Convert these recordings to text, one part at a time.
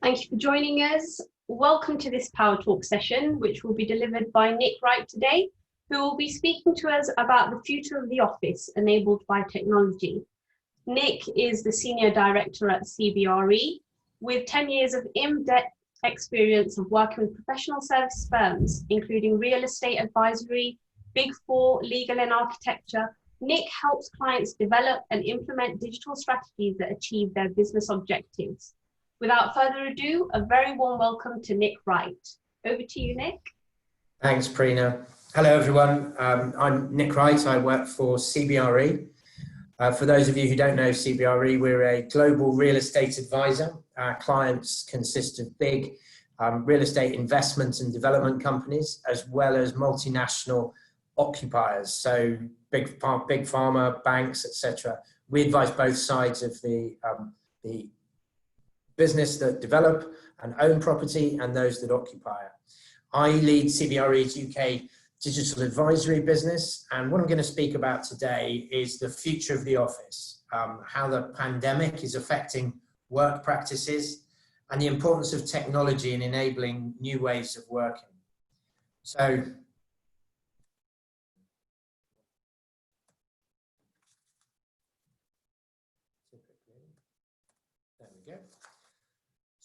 Thank you for joining us. Welcome to this Power Talk session, which will be delivered by Nick Wright today, who will be speaking to us about the future of the office enabled by technology. Nick is the Senior Director at CBRE, with 10 years of in-depth experience of working with professional service firms, including real estate advisory, Big Four, legal and architecture. Nick helps clients develop and implement digital strategies that achieve their business objectives. Without further ado, a very warm welcome to Nick Wright. Over to you, Nick. Thanks, Prina. Hello, everyone. I'm Nick Wright. I work for CBRE. For those of you who don't know CBRE, we're a global real estate advisor. Our clients consist of big real estate investment and development companies, as well as multinational occupiers, so big pharma, banks, etc. We advise both sides of the business that develop and own property and those that occupy it. I lead CBRE's UK digital advisory business, and what I'm going to speak about today is the future of the office, how the pandemic is affecting work practices and the importance of technology in enabling new ways of working. So there we go.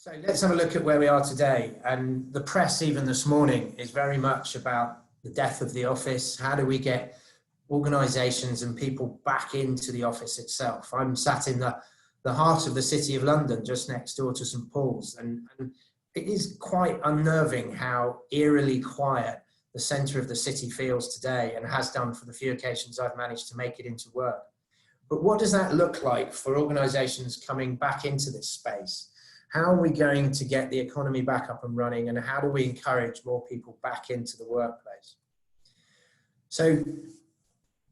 So let's have a look at where we are today. And the press, even this morning, is very much about the death of the office. How do we get organisations and people back into the office itself? I'm sat in the heart of the city of London, just next door to St Paul's. And it is quite unnerving how eerily quiet the centre of the city feels today, and has done for the few occasions I've managed to make it into work. But what does that look like for organisations coming back into this space? How are we going to get the economy back up and running, and how do we encourage more people back into the workplace? So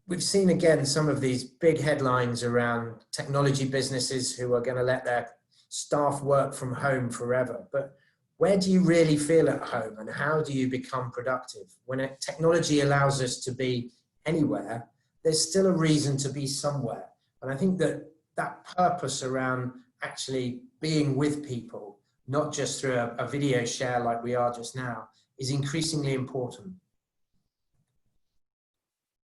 we've seen again some of these big headlines around technology businesses who are going to let their staff work from home forever. But where do you really feel at home, and how do you become productive? When technology allows us to be anywhere, there's still a reason to be somewhere. And I think that that purpose around actually being with people, not just through a video share like we are just now, is increasingly important.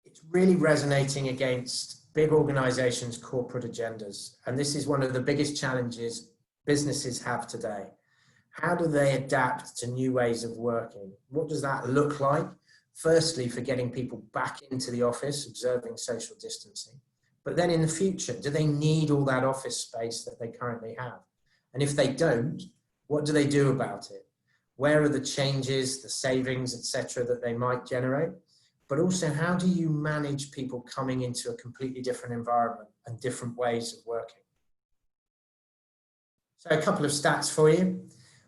It's really resonating against big organizations' corporate agendas. And this is one of the biggest challenges businesses have today. How do they adapt to new ways of working? What does that look like? Firstly, for getting people back into the office, observing social distancing. But then in the future, do they need all that office space that they currently have? And if they don't, what do they do about it? Where are the changes, the savings, etc., that they might generate? But also, how do you manage people coming into a completely different environment and different ways of working? So a couple of stats for you.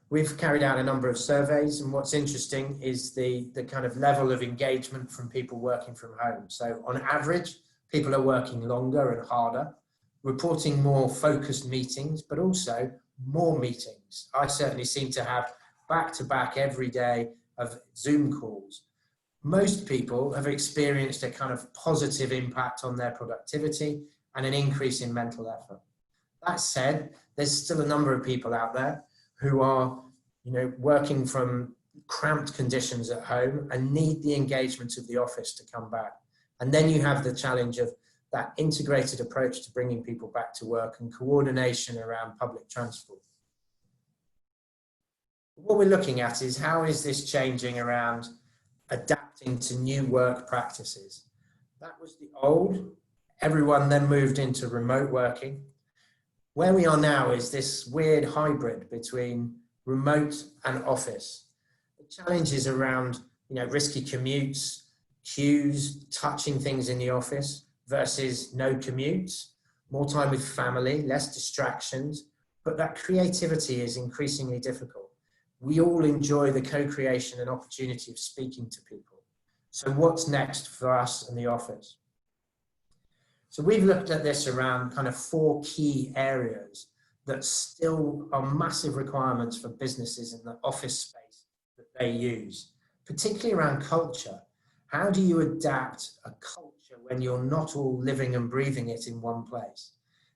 We've carried out a number of surveys, and what's interesting is the kind of level of engagement from people working from home. So on average, people are working longer and harder, reporting more focused meetings, but also more meetings. I certainly seem to have back-to-back every day of Zoom calls. Most people have experienced a kind of positive impact on their productivity and an increase in mental effort. That said, there's still a number of people out there who are, working from cramped conditions at home and need the engagement of the office to come back. And then you have the challenge of that integrated approach to bringing people back to work and coordination around public transport. What we're looking at is how is this changing around adapting to new work practices. That was the old. Everyone then moved into remote working. Where we are now is this weird hybrid between remote and office. The challenges around, risky commutes, queues, touching things in the office versus no commutes, more time with family, less distractions, but that creativity is increasingly difficult. We all enjoy the co-creation and opportunity of speaking to people. So what's next for us in the office? So we've looked at this around kind of 4 key areas that still are massive requirements for businesses in the office space that they use, particularly around culture. How do you adapt a culture when you're not all living and breathing it in one place?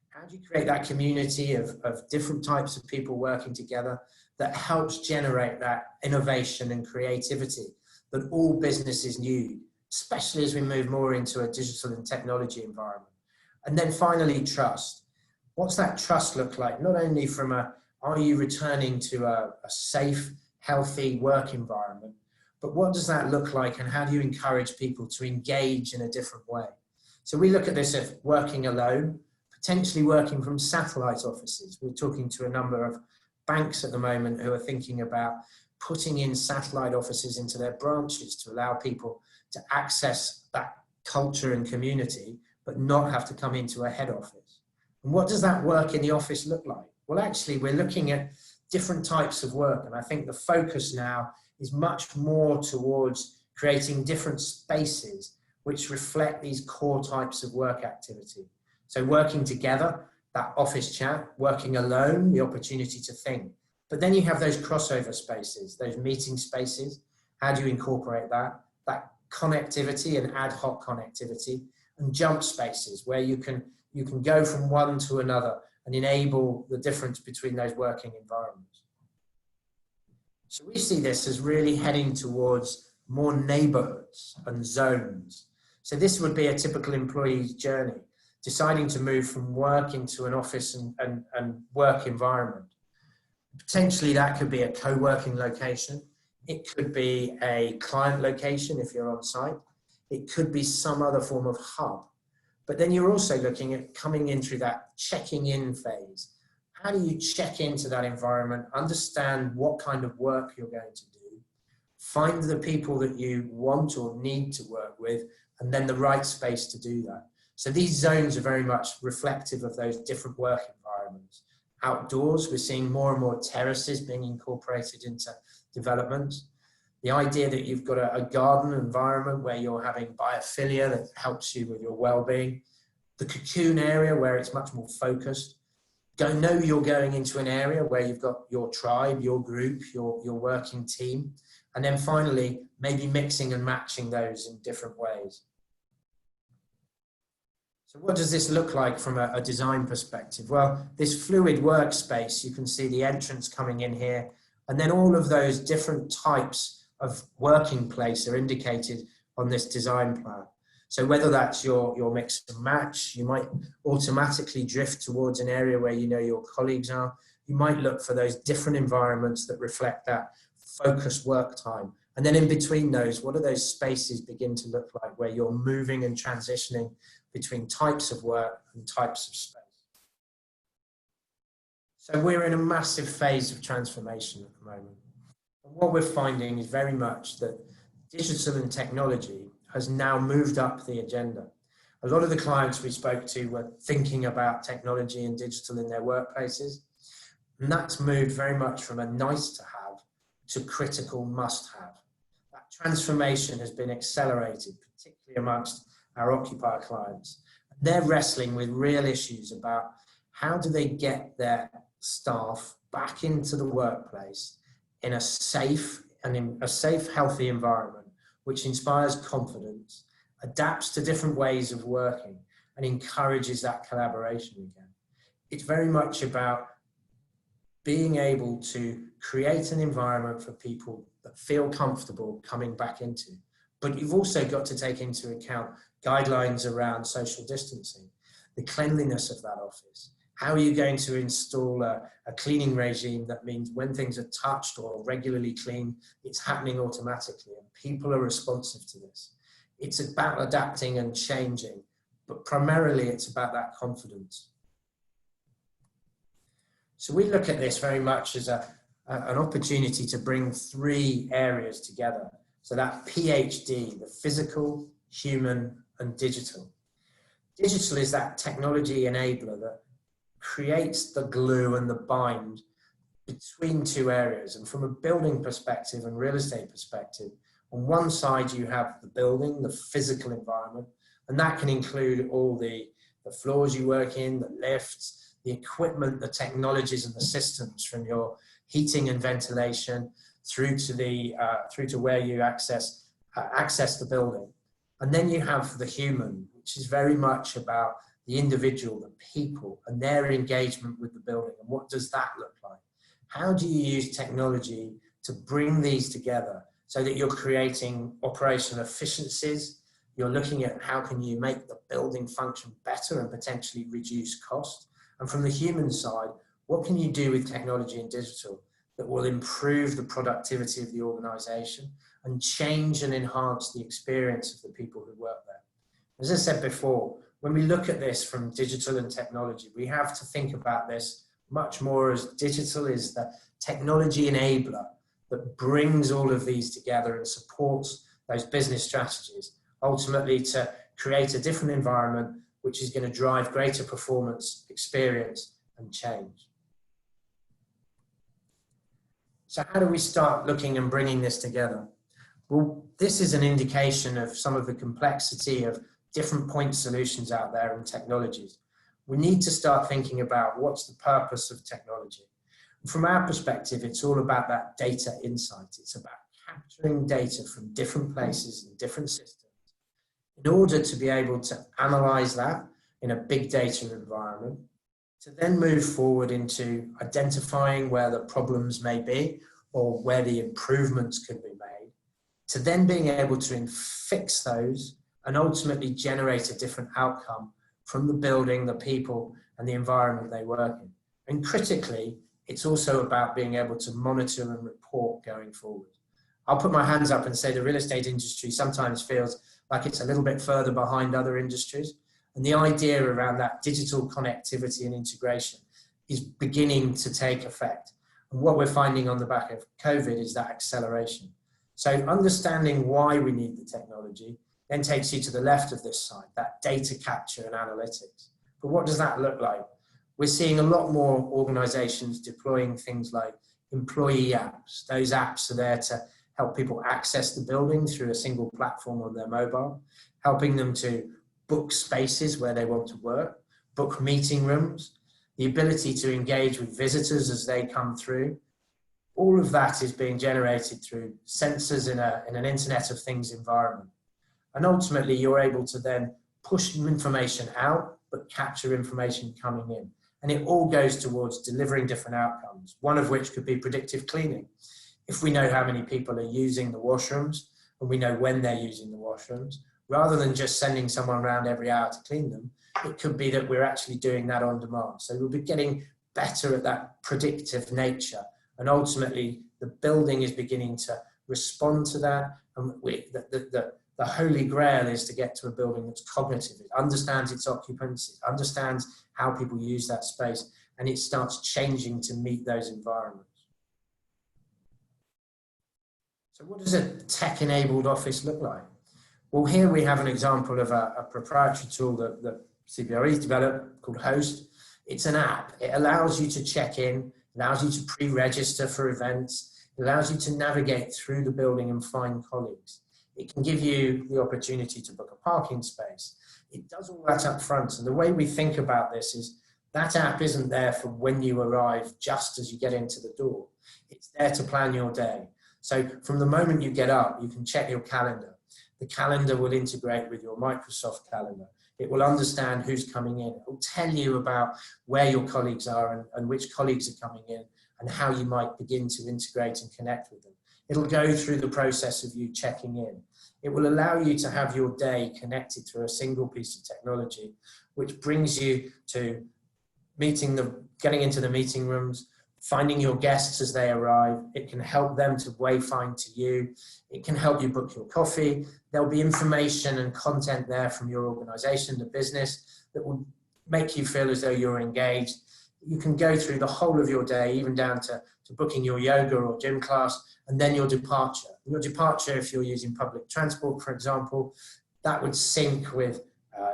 How do you create that community of different types of people working together that helps generate that innovation and creativity that all businesses need, especially as we move more into a digital and technology environment? And then finally, trust. What's that trust look like? Not only from are you returning to a safe, healthy work environment, but what does that look like, and how do you encourage people to engage in a different way? So we look at this as working alone, potentially working from satellite offices. We're talking to a number of banks at the moment who are thinking about putting in satellite offices into their branches to allow people to access that culture and community, but not have to come into a head office. And what does that work in the office look like? Well, actually, we're looking at different types of work. And I think the focus now is much more towards creating different spaces which reflect these core types of work activity. So working together, that office chat, working alone, the opportunity to think. But then you have those crossover spaces, those meeting spaces. How do you incorporate that? That connectivity and ad hoc connectivity, and jump spaces where you can go from one to another and enable the difference between those working environments. So we see this as really heading towards more neighborhoods and zones. So this would be a typical employee's journey, deciding to move from work into an office and work environment. Potentially that could be a co-working location. It could be a client location if you're on site. It could be some other form of hub. But then you're also looking at coming in through that checking in phase. How do you check into that environment, understand what kind of work you're going to do, find the people that you want or need to work with, and then the right space to do that. So these zones are very much reflective of those different work environments. Outdoors, we're seeing more and more terraces being incorporated into development. The idea that you've got a garden environment where you're having biophilia that helps you with your well-being. The cocoon area where it's much more focused. Know you're going into an area where you've got your tribe, your group, your working team. And then finally, maybe mixing and matching those in different ways. So what does this look like from a design perspective? Well, this fluid workspace, you can see the entrance coming in here, and then all of those different types of working place are indicated on this design plan. So whether that's your mix and match, you might automatically drift towards an area where you know your colleagues are. You might look for those different environments that reflect that focused work time. And then in between those, what do those spaces begin to look like where you're moving and transitioning between types of work and types of space? So we're in a massive phase of transformation at the moment. And what we're finding is very much that digital and technology has now moved up the agenda. A lot of the clients we spoke to were thinking about technology and digital in their workplaces. And that's moved very much from a nice to have to critical must have. That transformation has been accelerated, particularly amongst our occupier clients. They're wrestling with real issues about how do they get their staff back into the workplace in a safe, healthy environment, which inspires confidence, adapts to different ways of working, and encourages that collaboration again. It's very much about being able to create an environment for people that feel comfortable coming back into. But you've also got to take into account guidelines around social distancing, the cleanliness of that office. How are you going to install a cleaning regime that means when things are touched or regularly cleaned, it's happening automatically and people are responsive to this? It's about adapting and changing, but primarily it's about that confidence. So we look at this very much as an opportunity to bring three areas together. So that PhD, the physical, human, and digital. Digital is that technology enabler that creates the glue and the bind between two areas. And from a building perspective and real estate perspective, on one side you have the building, the physical environment, and that can include all the floors you work in, the lifts, the equipment, the technologies and the systems, from your heating and ventilation through to where you access the building. And then you have the human, which is very much about the individual, the people, and their engagement with the building. And what does that look like? How do you use technology to bring these together so that you're creating operational efficiencies? You're looking at how can you make the building function better and potentially reduce cost. And from the human side, what can you do with technology and digital that will improve the productivity of the organization and change and enhance the experience of the people who work there? As I said before, when we look at this from digital and technology, we have to think about this much more as digital is the technology enabler that brings all of these together and supports those business strategies, ultimately to create a different environment which is going to drive greater performance, experience, and change. So how do we start looking and bringing this together? Well, this is an indication of some of the complexity of different point solutions out there and technologies. We need to start thinking about what's the purpose of technology. And from our perspective, it's all about that data insight. It's about capturing data from different places and different systems in order to be able to analyze that in a big data environment, to then move forward into identifying where the problems may be or where the improvements can be made, to then being able to fix those and ultimately generate a different outcome from the building, the people, and the environment they work in. And critically, it's also about being able to monitor and report going forward. I'll put my hands up and say the real estate industry sometimes feels like it's a little bit further behind other industries. And the idea around that digital connectivity and integration is beginning to take effect. And what we're finding on the back of COVID is that acceleration. So understanding why we need the technology then takes you to the left of this side, that data capture and analytics. But what does that look like? We're seeing a lot more organizations deploying things like employee apps. Those apps are there to help people access the building through a single platform on their mobile, helping them to book spaces where they want to work, book meeting rooms, the ability to engage with visitors as they come through. All of that is being generated through sensors in an Internet of Things environment. And ultimately, you're able to then push information out, but capture information coming in. And it all goes towards delivering different outcomes, one of which could be predictive cleaning. If we know how many people are using the washrooms, and we know when they're using the washrooms, rather than just sending someone around every hour to clean them, it could be that we're actually doing that on demand. So we'll be getting better at that predictive nature. And ultimately, the building is beginning to respond to that. And the holy grail is to get to a building that's cognitive. It understands its occupants, it understands how people use that space, and it starts changing to meet those environments. So what does a tech-enabled office look like? Well, here we have an example of a proprietary tool that CBRE has developed called Host. It's an app. It allows you to check in, allows you to pre-register for events, it allows you to navigate through the building and find colleagues. It can give you the opportunity to book a parking space. It does all that up front. And the way we think about this is that app isn't there for when you arrive, just as you get into the door. It's there to plan your day. So from the moment you get up, you can check your calendar. The calendar will integrate with your Microsoft calendar. It will understand who's coming in. It will tell you about where your colleagues are and which colleagues are coming in and how you might begin to integrate and connect with them. It'll go through the process of you checking in. It will allow you to have your day connected through a single piece of technology, which brings you to getting into the meeting rooms, finding your guests as they arrive. It can help them to wayfind to you. It can help you book your coffee. There'll be information and content there from your organization, the business, that will make you feel as though you're engaged. You can go through the whole of your day, even down to booking your yoga or gym class, and then your departure. Your departure, if you're using public transport, for example, that would sync with,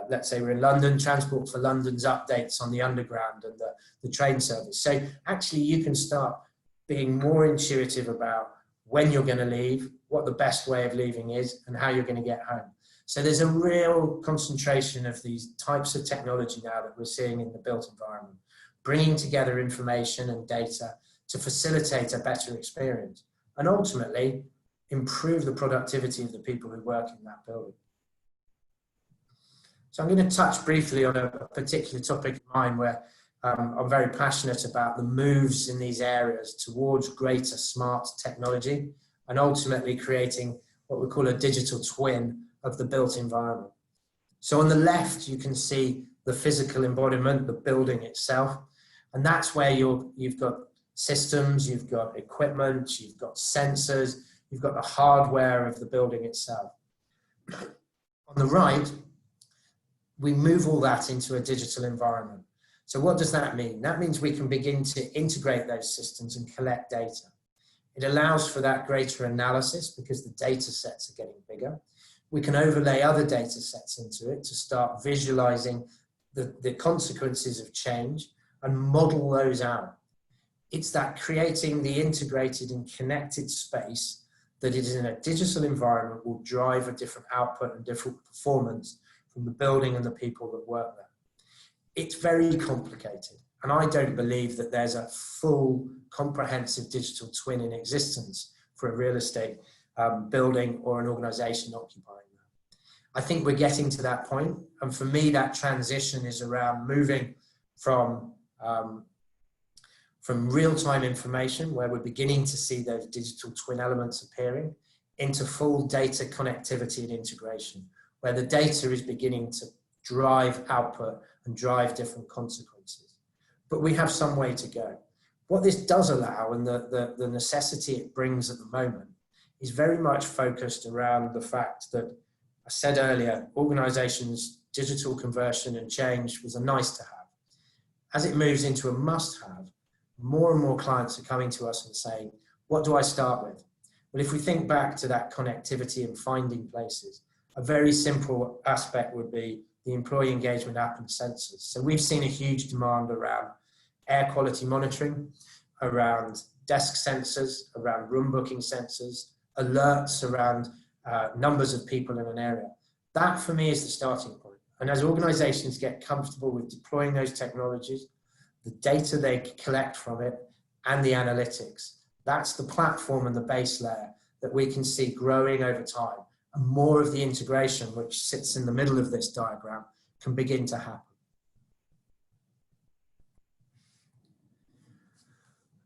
let's say we're in London, Transport for London's updates on the underground and the train service. So actually you can start being more intuitive about when you're going to leave, what the best way of leaving is, and how you're going to get home. So there's a real concentration of these types of technology now that we're seeing in the built environment, bringing together information and data to facilitate a better experience and ultimately improve the productivity of the people who work in that building. So I'm going to touch briefly on a particular topic of mine where I'm very passionate about the moves in these areas towards greater smart technology and ultimately creating what we call a digital twin of the built environment. So on the left, you can see the physical embodiment, the building itself, and that's where you've got systems, you've got equipment, you've got sensors, you've got the hardware of the building itself. On the right, we move all that into a digital environment. So what does that mean? That means we can begin to integrate those systems and collect data. It allows for that greater analysis because the data sets are getting bigger. We can overlay other data sets into it to start visualizing the consequences of change and model those out. It's that creating the integrated and connected space that is in a digital environment will drive a different output and different performance from the building and the people that work there. It's very complicated, and I don't believe that there's a full comprehensive digital twin in existence for a real estate building or an organization occupying that. I think we're getting to that point, and for me that transition is around moving from real-time information, where we're beginning to see those digital twin elements appearing, into full data connectivity and integration, where the data is beginning to drive output and drive different consequences. But we have some way to go. What this does allow, and the necessity it brings at the moment, is very much focused around the fact that, I said earlier, organizations' digital conversion and change was a nice to have. As it moves into a must have, more and more clients are coming to us and saying, what do I start with? Well, if we think back to that connectivity and finding places, a very simple aspect would be the employee engagement app and sensors. So we've seen a huge demand around air quality monitoring, around desk sensors, around room booking sensors, alerts around numbers of people in an area. That for me is the starting point. And as organizations get comfortable with deploying those technologies, the data they collect from it and the analytics, that's the platform and the base layer that we can see growing over time. And more of the integration, which sits in the middle of this diagram, can begin to happen.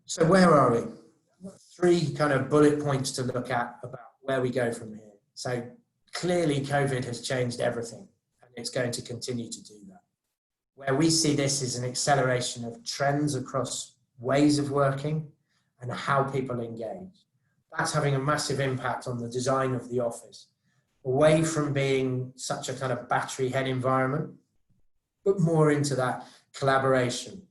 So where are we? Three kind of bullet points to look at about where we go from here. So clearly COVID has changed everything, and it's going to continue to do that. Where we see this is an acceleration of trends across ways of working and how people engage. That's having a massive impact on the design of the office, away from being such a kind of battery head environment, but more into that collaboration,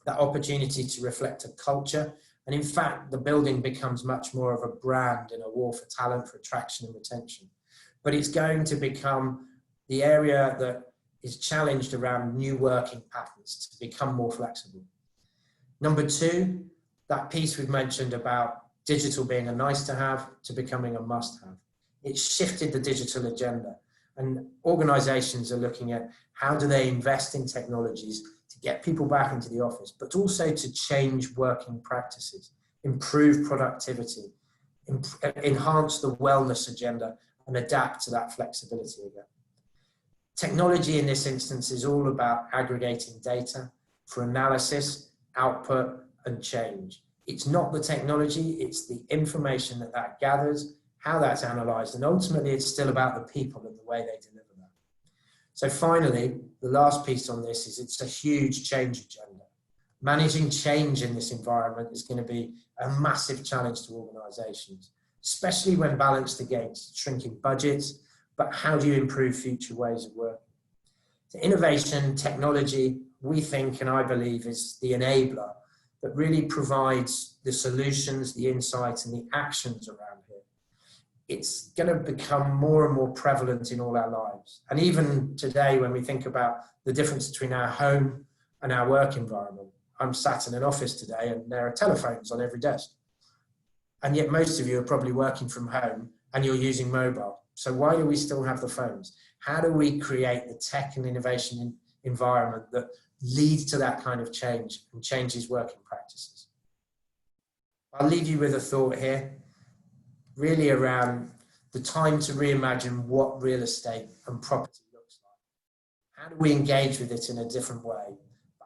that opportunity to reflect a culture. And in fact, the building becomes much more of a brand in a war for talent, for attraction and retention. But it's going to become the area that is challenged around new working patterns to become more flexible. Number two, that piece we've mentioned about digital being a nice to have to becoming a must have. It's shifted the digital agenda, and organizations are looking at how do they invest in technologies to get people back into the office, but also to change working practices, improve productivity, enhance the wellness agenda, and adapt to that flexibility again. Technology in this instance is all about aggregating data for analysis, output, and change. It's not the technology, it's the information that gathers, how that's analyzed, and ultimately it's still about the people and the way they deliver that. So finally, the last piece on this is it's a huge change agenda. Managing change in this environment is going to be a massive challenge to organizations, especially when balanced against shrinking budgets, but how do you improve future ways of working? So innovation, technology, we think, and I believe, is the enabler that really provides the solutions, the insights, and the actions around here. It's going to become more and more prevalent in all our lives. And even today, when we think about the difference between our home and our work environment, I'm sat in an office today and there are telephones on every desk. And yet most of you are probably working from home and you're using mobile. So why do we still have the phones? How do we create the tech and innovation environment that leads to that kind of change and changes working practices? I'll leave you with a thought here, really around the time to reimagine what real estate and property looks like. how do we engage with it in a different way?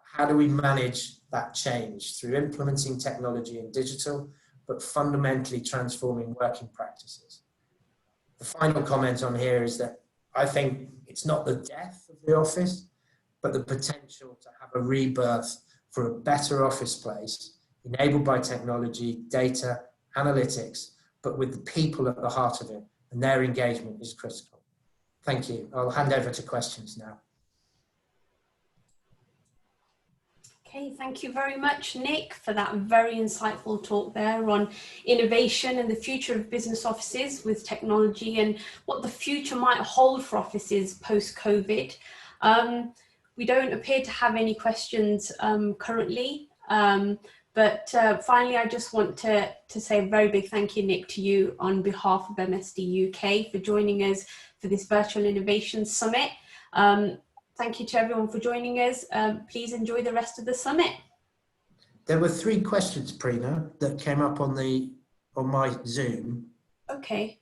How do we manage that change through implementing technology and digital, but fundamentally transforming working practices? The final comment on here is that I think it's not the death of the office, but the potential to have a rebirth for a better office place, enabled by technology, data, analytics, but with the people at the heart of it, and their engagement is critical. Thank you. I'll hand over to questions now. Okay, thank you very much, Nick, for that very insightful talk there on innovation and the future of business offices with technology and what the future might hold for offices post-COVID. We don't appear to have any questions currently, but finally, I just want to say a very big thank you, Nick, to you on behalf of MSD UK for joining us for this Virtual Innovation Summit. Thank you to everyone for joining us. Please enjoy the rest of the summit. There were 3 questions, Prina, that came up on my Zoom. Okay.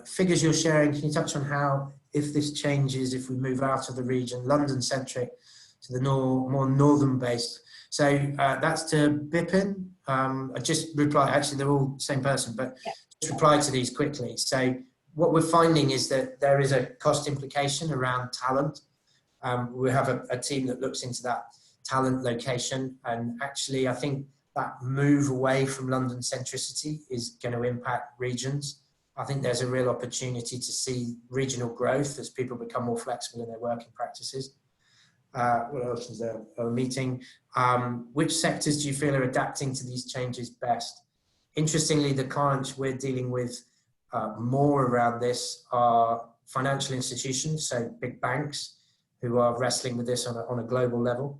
Figures you're sharing, can you touch on how, if this changes, if we move out of the region, London-centric to the more northern-based? So that's to Bipin. I just replied, actually they're all the same person, but yeah, just reply to these quickly. So what we're finding is that there is a cost implication around talent. We have a team that looks into that talent location, and actually I think that move away from London centricity is going to impact regions. I think there's a real opportunity to see regional growth as people become more flexible in their working practices. What else is there? A meeting. Which sectors do you feel are adapting to these changes best? Interestingly, the clients we're dealing with more around this are financial institutions, so big banks who are wrestling with this on a global level.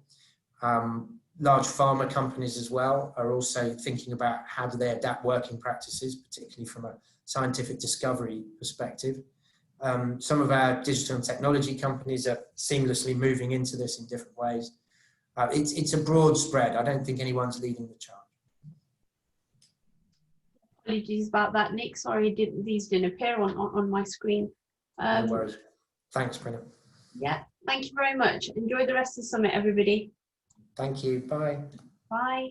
Large pharma companies as well are also thinking about how do they adapt working practices, particularly from a scientific discovery perspective. Some of our digital and technology companies are seamlessly moving into this in different ways. It's a broad spread. I don't think anyone's leading the charge. Apologies about that, Nick. Sorry, these didn't appear on my screen. No worries. Thanks, Prina. Yeah, thank you very much. Enjoy the rest of the summit, everybody. Thank you. Bye. Bye.